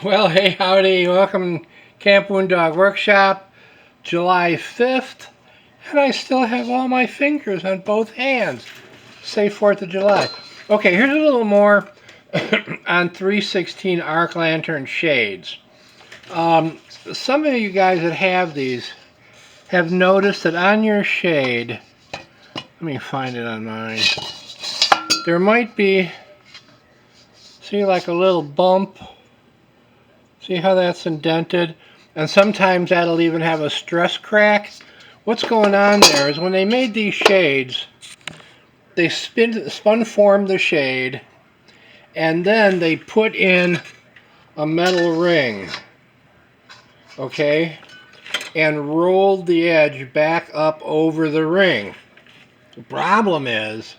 Well, hey, howdy. Welcome to Camp Dog Workshop, July 5th. And I still have all my fingers on both hands. Say 4th of July. Okay, here's a little more on 316 arc lantern shades. Some of you guys that have these have noticed that on your shade, let me find it on mine, there might be, see, like a little bump. See how that's indented? And sometimes that'll even have a stress crack. What's going on there is when they made these shades, they spun formed the shade, and then they put in a metal ring, okay, and rolled the edge back up over the ring. The problem is,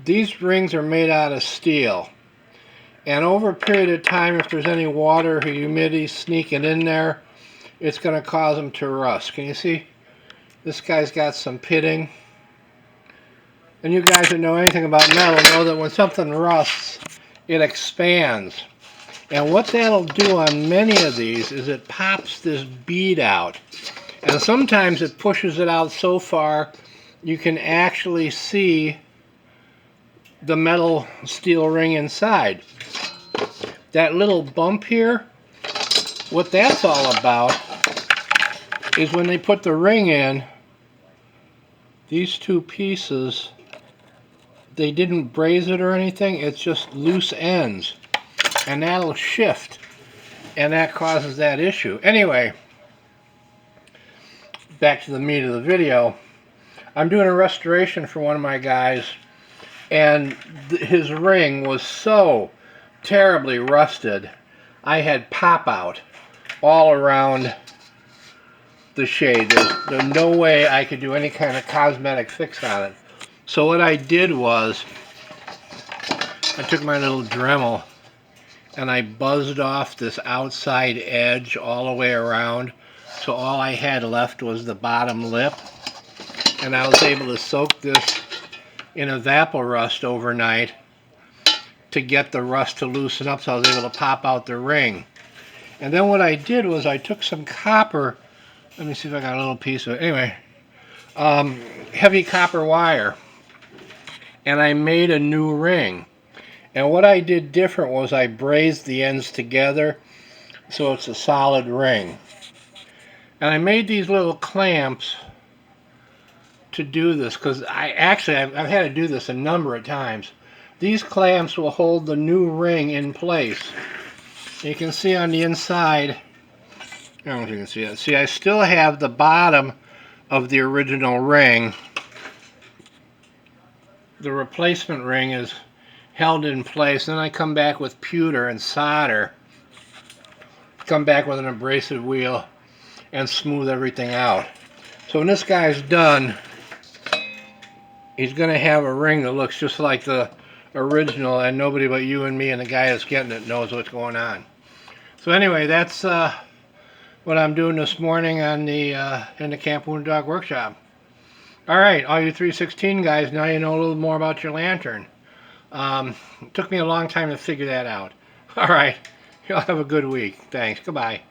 these rings are made out of steel. And over a period of time, if there's any water or humidity sneaking in there, it's going to cause them to rust. Can you see? This guy's got some pitting. And you guys that know anything about metal know that when something rusts, it expands. And what that'll do on many of these is it pops this bead out. And sometimes it pushes it out so far you can actually see the metal steel ring inside. That little bump here, what that's all about is when they put the ring in, these two pieces, they didn't braze it or anything, it's just loose ends. And that'll shift, and that causes that issue. Anyway, back to the meat of the video. I'm doing a restoration for one of my guys, and his ring was so terribly rusted, I had pop out all around the shade. There's no way I could do any kind of cosmetic fix on it. So what I did was, I took my little Dremel and I buzzed off this outside edge all the way around, so all I had left was the bottom lip, and I was able to soak this in Evaporust overnight to get the rust to loosen up, so I was able to pop out the ring. And then what I did was I took some copper, let me see if I got a little piece of it, anyway, heavy copper wire, and I made a new ring. And what I did different was I brazed the ends together so it's a solid ring. And I made these little clamps to do this, because I've had to do this a number of times. These clamps will hold the new ring in place. You can see on the inside, I don't know if you can see it. See, I still have the bottom of the original ring. The replacement ring is held in place. Then I come back with pewter and solder. Come back with an abrasive wheel and smooth everything out. So when this guy's done, he's going to have a ring that looks just like the original, and nobody but you and me and the guy that's getting it knows what's going on. So anyway, that's what I'm doing this morning on the in the Camp Dog Workshop. All right, all you 316 guys, now you know a little more about your lantern. It took me a long time to figure that out. All right, y'all have a good week. Thanks. Goodbye.